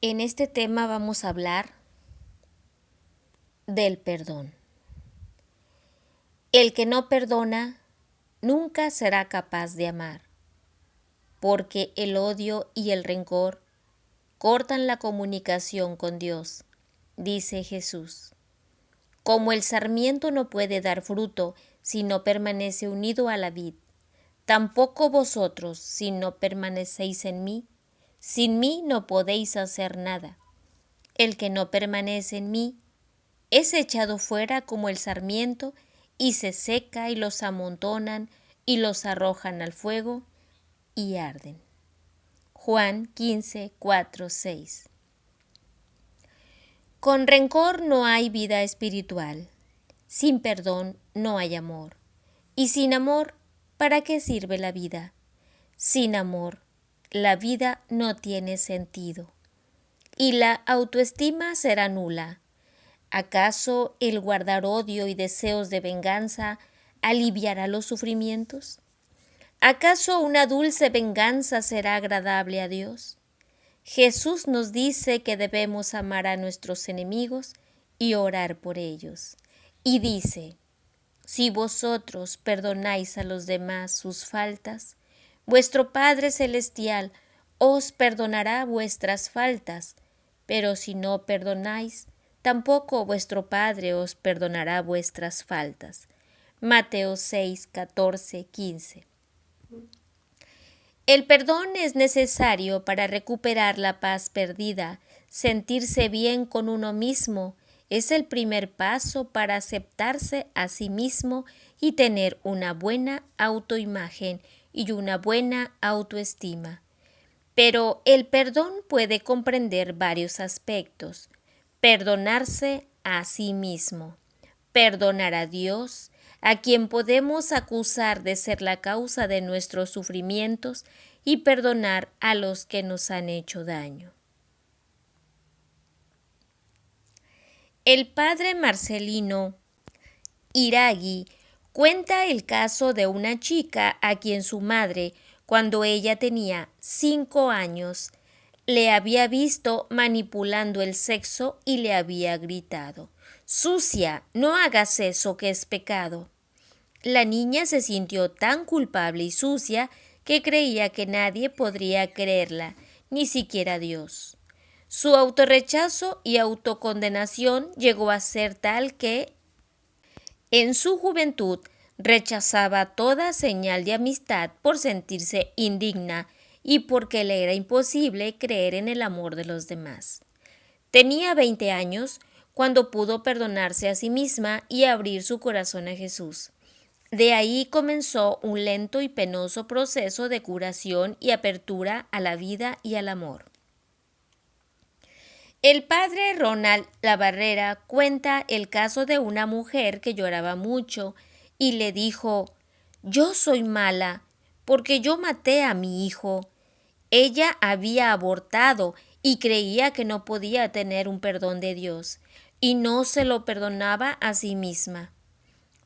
En este tema vamos a hablar del perdón. El que no perdona nunca será capaz de amar, porque el odio y el rencor cortan la comunicación con Dios, dice Jesús. Como el sarmiento no puede dar fruto si no permanece unido a la vid, tampoco vosotros si no permanecéis en mí. Sin mí no podéis hacer nada. El que no permanece en mí es echado fuera como el sarmiento y se seca y los amontonan y los arrojan al fuego y arden. Juan 15, 4, 6. Con rencor no hay vida espiritual. Sin perdón no hay amor. Y sin amor, ¿para qué sirve la vida? Sin amor, la vida no tiene sentido. Y la autoestima será nula. ¿Acaso el guardar odio y deseos de venganza aliviará los sufrimientos? ¿Acaso una dulce venganza será agradable a Dios? Jesús nos dice que debemos amar a nuestros enemigos y orar por ellos. Y dice, si vosotros perdonáis a los demás sus faltas, vuestro Padre Celestial os perdonará vuestras faltas, pero si no perdonáis, tampoco vuestro Padre os perdonará vuestras faltas. Mateo 6, 14, 15. El perdón es necesario para recuperar la paz perdida. Sentirse bien con uno mismo es el primer paso para aceptarse a sí mismo y tener una buena autoimagen y una buena autoestima. Pero el perdón puede comprender varios aspectos. Perdonarse a sí mismo, perdonar a Dios, a quien podemos acusar de ser la causa de nuestros sufrimientos, y perdonar a los que nos han hecho daño. El padre Marcelino Iragui cuenta el caso de una chica a quien su madre, cuando ella tenía 5 años, le había visto manipulando el sexo y le había gritado: «Sucia, no hagas eso, que es pecado». La niña se sintió tan culpable y sucia que creía que nadie podría creerla, ni siquiera Dios. Su autorrechazo y autocondenación llegó a ser tal que, en su juventud, rechazaba toda señal de amistad por sentirse indigna y porque le era imposible creer en el amor de los demás. Tenía 20 años cuando pudo perdonarse a sí misma y abrir su corazón a Jesús. De ahí comenzó un lento y penoso proceso de curación y apertura a la vida y al amor. El padre Ronald Labarrera cuenta el caso de una mujer que lloraba mucho y le dijo: «Yo soy mala porque yo maté a mi hijo». Ella había abortado y creía que no podía tener un perdón de Dios y no se lo perdonaba a sí misma.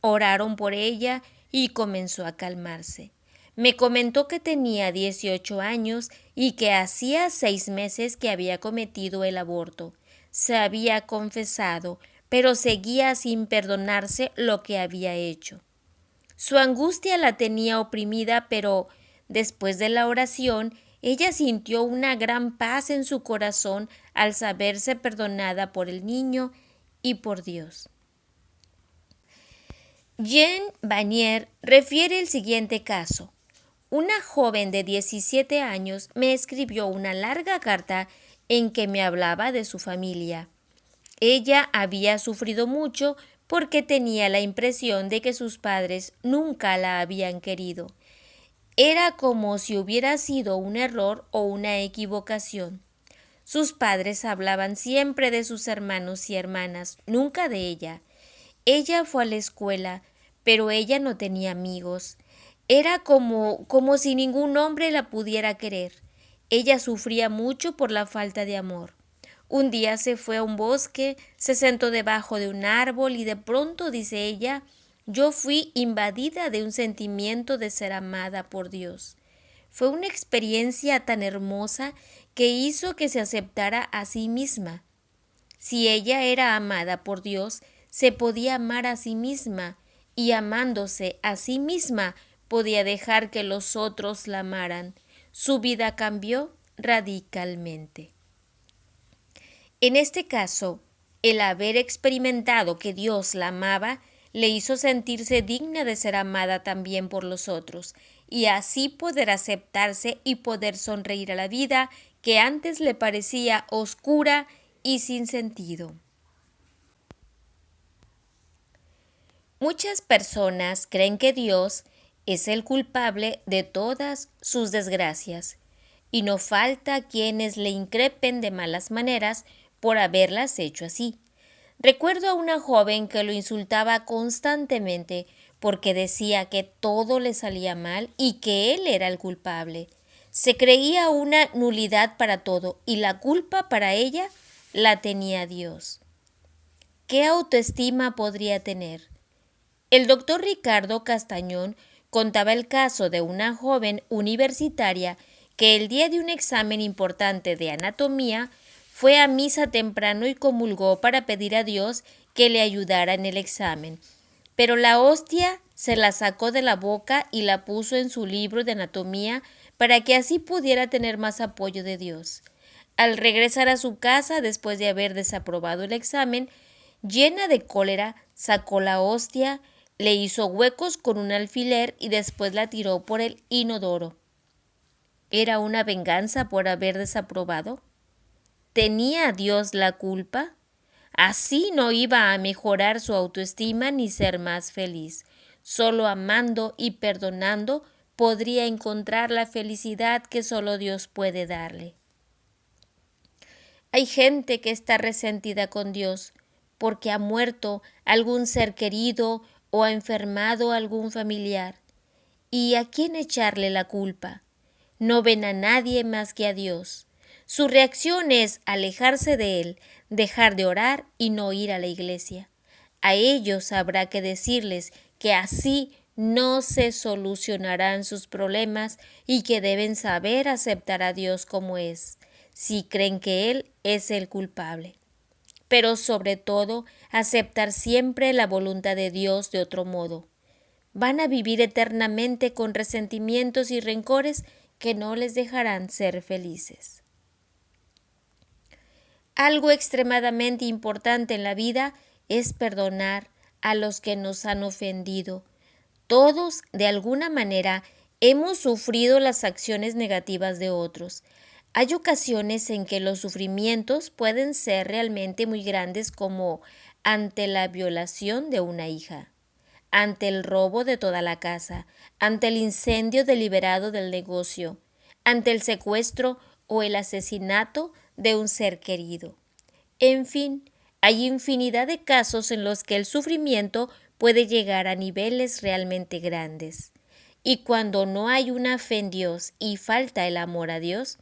Oraron por ella y comenzó a calmarse. Me comentó que tenía 18 años y que hacía 6 meses que había cometido el aborto. Se había confesado, pero seguía sin perdonarse lo que había hecho. Su angustia la tenía oprimida, pero después de la oración, ella sintió una gran paz en su corazón al saberse perdonada por el niño y por Dios. Jean Vanier refiere el siguiente caso. Una joven de 17 años me escribió una larga carta en que me hablaba de su familia. Ella había sufrido mucho porque tenía la impresión de que sus padres nunca la habían querido. Era como si hubiera sido un error o una equivocación. Sus padres hablaban siempre de sus hermanos y hermanas, nunca de ella. Ella fue a la escuela, pero ella no tenía amigos. Era como si ningún hombre la pudiera querer. Ella sufría mucho por la falta de amor. Un día se fue a un bosque, se sentó debajo de un árbol y de pronto, dice ella, yo fui invadida de un sentimiento de ser amada por Dios. Fue una experiencia tan hermosa que hizo que se aceptara a sí misma. Si ella era amada por Dios, se podía amar a sí misma, y amándose a sí misma podía dejar que los otros la amaran. Su vida cambió radicalmente. En este caso, el haber experimentado que Dios la amaba le hizo sentirse digna de ser amada también por los otros, y así poder aceptarse y poder sonreír a la vida que antes le parecía oscura y sin sentido. Muchas personas creen que Dios es el culpable de todas sus desgracias, y no falta quienes le increpen de malas maneras por haberlas hecho así. Recuerdo a una joven que lo insultaba constantemente porque decía que todo le salía mal y que él era el culpable. Se creía una nulidad para todo y la culpa para ella la tenía Dios. ¿Qué autoestima podría tener? El doctor Ricardo Castañón contaba el caso de una joven universitaria que el día de un examen importante de anatomía fue a misa temprano y comulgó para pedir a Dios que le ayudara en el examen. Pero la hostia se la sacó de la boca y la puso en su libro de anatomía para que así pudiera tener más apoyo de Dios. Al regresar a su casa después de haber desaprobado el examen, llena de cólera, sacó la hostia, le hizo huecos con un alfiler y después la tiró por el inodoro. ¿Era una venganza por haber desaprobado? ¿Tenía Dios la culpa? Así no iba a mejorar su autoestima ni ser más feliz. Solo amando y perdonando podría encontrar la felicidad que solo Dios puede darle. Hay gente que está resentida con Dios porque ha muerto algún ser querido o ha enfermado algún familiar. ¿Y a quién echarle la culpa? No ven a nadie más que a Dios. Su reacción es alejarse de Él, dejar de orar y no ir a la iglesia. A ellos habrá que decirles que así no se solucionarán sus problemas y que deben saber aceptar a Dios como es, si creen que Él es el culpable. Pero sobre todo, aceptar siempre la voluntad de Dios de otro modo. Van a vivir eternamente con resentimientos y rencores que no les dejarán ser felices. Algo extremadamente importante en la vida es perdonar a los que nos han ofendido. Todos, de alguna manera, hemos sufrido las acciones negativas de otros. Hay ocasiones en que los sufrimientos pueden ser realmente muy grandes, como ante la violación de una hija, ante el robo de toda la casa, ante el incendio deliberado del negocio, ante el secuestro o el asesinato de un ser querido. En fin, hay infinidad de casos en los que el sufrimiento puede llegar a niveles realmente grandes. Y cuando no hay una fe en Dios y falta el amor a Dios,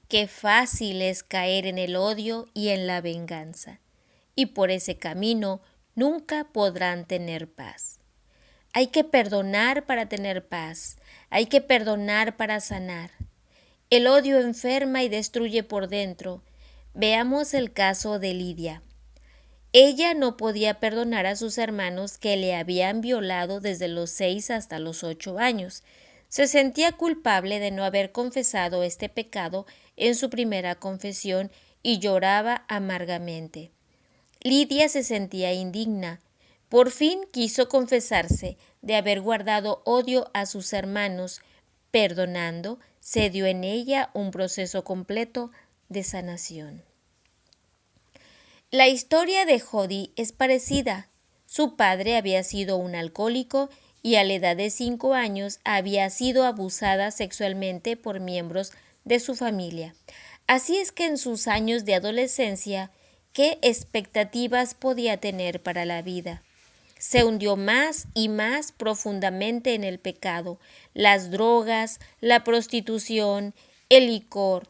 qué fácil es caer en el odio y en la venganza. Y por ese camino nunca podrán tener paz. Hay que perdonar para tener paz. Hay que perdonar para sanar. El odio enferma y destruye por dentro. Veamos el caso de Lidia. Ella no podía perdonar a sus hermanos que le habían violado desde los 6 hasta los 8 años. Se sentía culpable de no haber confesado este pecado en su primera confesión y lloraba amargamente. Lidia se sentía indigna. Por fin quiso confesarse de haber guardado odio a sus hermanos. Perdonando, se dio en ella un proceso completo de sanación. La historia de Jody es parecida. Su padre había sido un alcohólico y a la edad de 5 años había sido abusada sexualmente por miembros de su familia. Así es que en sus años de adolescencia, ¿qué expectativas podía tener para la vida? Se hundió más y más profundamente en el pecado, las drogas, la prostitución, el licor.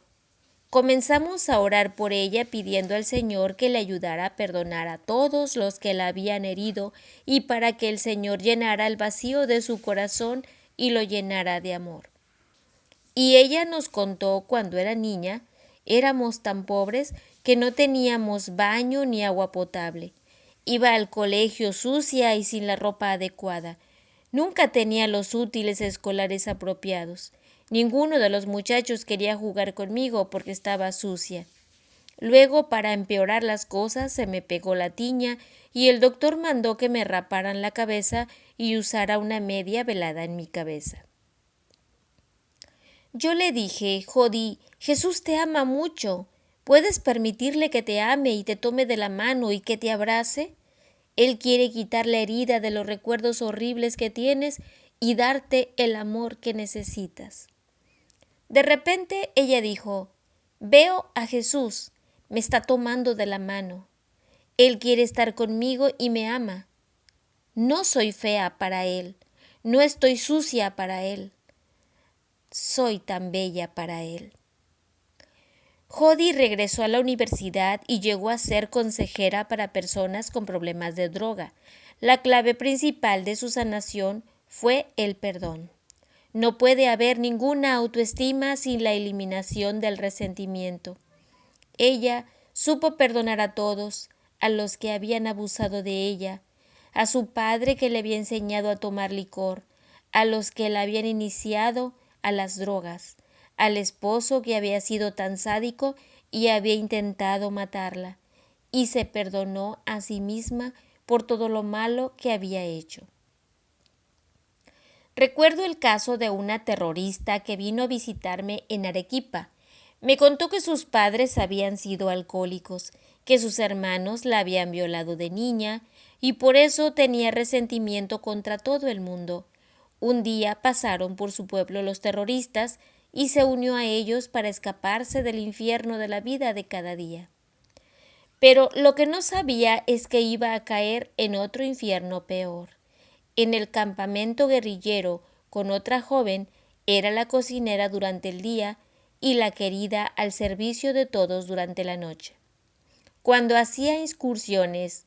Comenzamos a orar por ella pidiendo al Señor que le ayudara a perdonar a todos los que la habían herido y para que el Señor llenara el vacío de su corazón y lo llenara de amor. y ella nos contó cuando era niña, éramos tan pobres que no teníamos baño ni agua potable. Iba al colegio sucia y sin la ropa adecuada. Nunca tenía los útiles escolares apropiados. Ninguno de los muchachos quería jugar conmigo porque estaba sucia. Luego, para empeorar las cosas, se me pegó la tiña y el doctor mandó que me raparan la cabeza y usara una media velada en mi cabeza. Yo le dije, Jody, Jesús te ama mucho. ¿Puedes permitirle que te ame y te tome de la mano y que te abrace? Él quiere quitar la herida de los recuerdos horribles que tienes y darte el amor que necesitas. De repente ella dijo, veo a Jesús, me está tomando de la mano. Él quiere estar conmigo y me ama. No soy fea para Él, no estoy sucia para Él. Soy tan bella para Él. Jody regresó a la universidad y llegó a ser consejera para personas con problemas de droga. La clave principal de su sanación fue el perdón. No puede haber ninguna autoestima sin la eliminación del resentimiento. Ella supo perdonar a todos, a los que habían abusado de ella, a su padre que le había enseñado a tomar licor, a los que la habían iniciado a las drogas, al esposo que había sido tan sádico y había intentado matarla, y se perdonó a sí misma por todo lo malo que había hecho. Recuerdo el caso de una terrorista que vino a visitarme en Arequipa. Me contó que sus padres habían sido alcohólicos, que sus hermanos la habían violado de niña y por eso tenía resentimiento contra todo el mundo. Un día pasaron por su pueblo los terroristas y se unió a ellos para escaparse del infierno de la vida de cada día. Pero lo que no sabía es que iba a caer en otro infierno peor. En el campamento guerrillero con otra joven era la cocinera durante el día y la querida al servicio de todos durante la noche. Cuando hacía incursiones,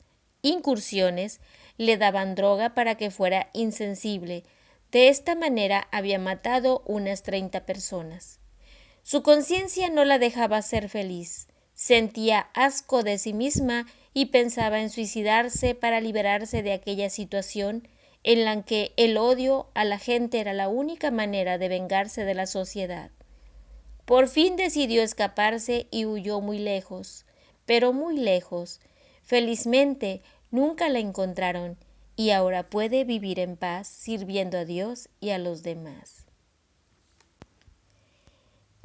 le daban droga para que fuera insensible. De esta manera había matado unas 30 personas. Su conciencia no la dejaba ser feliz. Sentía asco de sí misma y pensaba en suicidarse para liberarse de aquella situación en la que el odio a la gente era la única manera de vengarse de la sociedad. Por fin decidió escaparse y huyó muy lejos, pero muy lejos. Felizmente nunca la encontraron y ahora puede vivir en paz sirviendo a Dios y a los demás.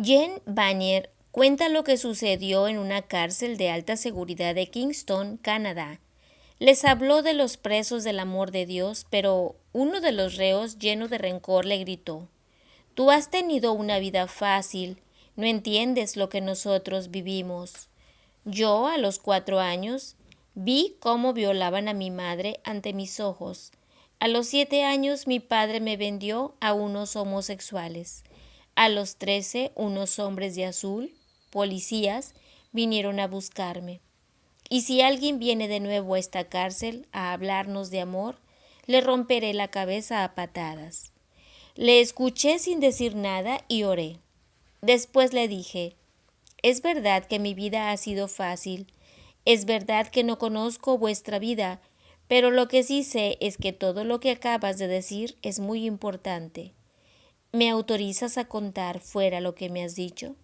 Jen Bannier cuenta lo que sucedió en una cárcel de alta seguridad de Kingston, Canadá. Les habló de los presos del amor de Dios, pero uno de los reos, lleno de rencor, le gritó: «Tú has tenido una vida fácil, no entiendes lo que nosotros vivimos. Yo, a los 4 años, vi cómo violaban a mi madre ante mis ojos. A los 7 años mi padre me vendió a unos homosexuales. A los 13, unos hombres de azul, policías, vinieron a buscarme. Y si alguien viene de nuevo a esta cárcel a hablarnos de amor, le romperé la cabeza a patadas». Le escuché sin decir nada y oré. Después le dije: «Es verdad que mi vida ha sido fácil, es verdad que no conozco vuestra vida, pero lo que sí sé es que todo lo que acabas de decir es muy importante. ¿Me autorizas a contar fuera lo que me has dicho?».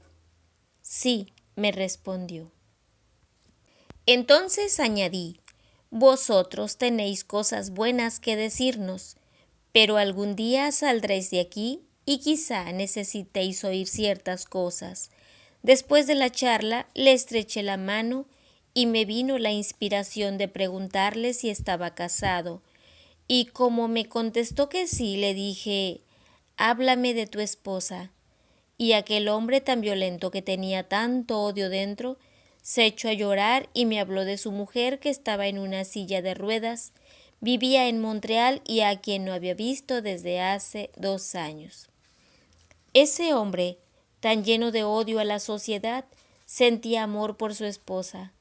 «Sí», me respondió. Entonces añadí: «Vosotros tenéis cosas buenas que decirnos, pero algún día saldréis de aquí y quizá necesitéis oír ciertas cosas». Después de la charla le estreché la mano y me vino la inspiración de preguntarle si estaba casado, y como me contestó que sí, le dije: «Háblame de tu esposa». Y aquel hombre tan violento que tenía tanto odio dentro se echó a llorar y me habló de su mujer que estaba en una silla de ruedas, vivía en Montreal y a quien no había visto desde hace 2 años. Ese hombre, tan lleno de odio a la sociedad, sentía amor por su esposa.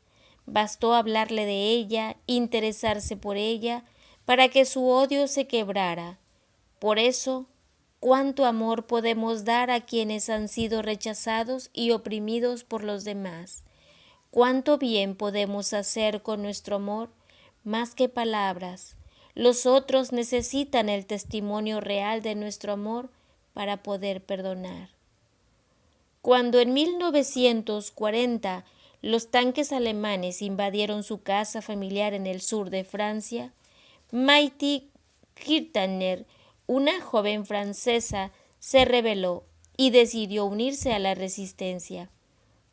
Bastó hablarle de ella, interesarse por ella, para que su odio se quebrara. Por eso cuánto amor podemos dar a quienes han sido rechazados y oprimidos por los demás. Cuánto bien podemos hacer con nuestro amor, más que palabras. Los otros necesitan el testimonio real de nuestro amor para poder perdonar. Cuando en 1940 los tanques alemanes invadieron su casa familiar en el sur de Francia, Maite Kirchner, una joven francesa, se rebeló y decidió unirse a la resistencia.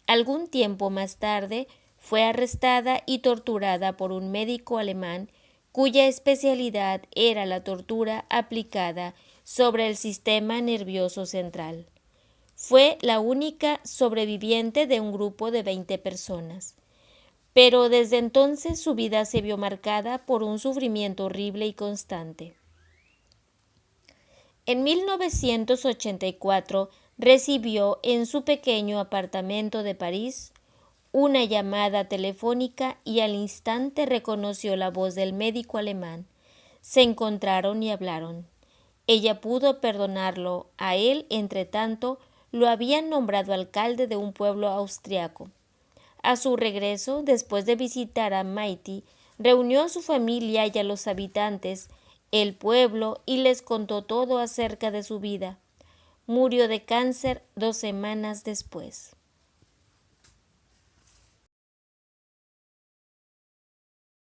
Algún tiempo más tarde fue arrestada y torturada por un médico alemán cuya especialidad era la tortura aplicada sobre el sistema nervioso central. Fue la única sobreviviente de un grupo de 20 personas. Pero desde entonces su vida se vio marcada por un sufrimiento horrible y constante. En 1984 recibió en su pequeño apartamento de París una llamada telefónica y al instante reconoció la voz del médico alemán. Se encontraron y hablaron. Ella pudo perdonarlo. A él, entre tanto, lo habían nombrado alcalde de un pueblo austriaco. A su regreso, después de visitar a Maite, reunió a su familia y a los habitantes, el pueblo, y les contó todo acerca de su vida. Murió de cáncer 2 semanas después.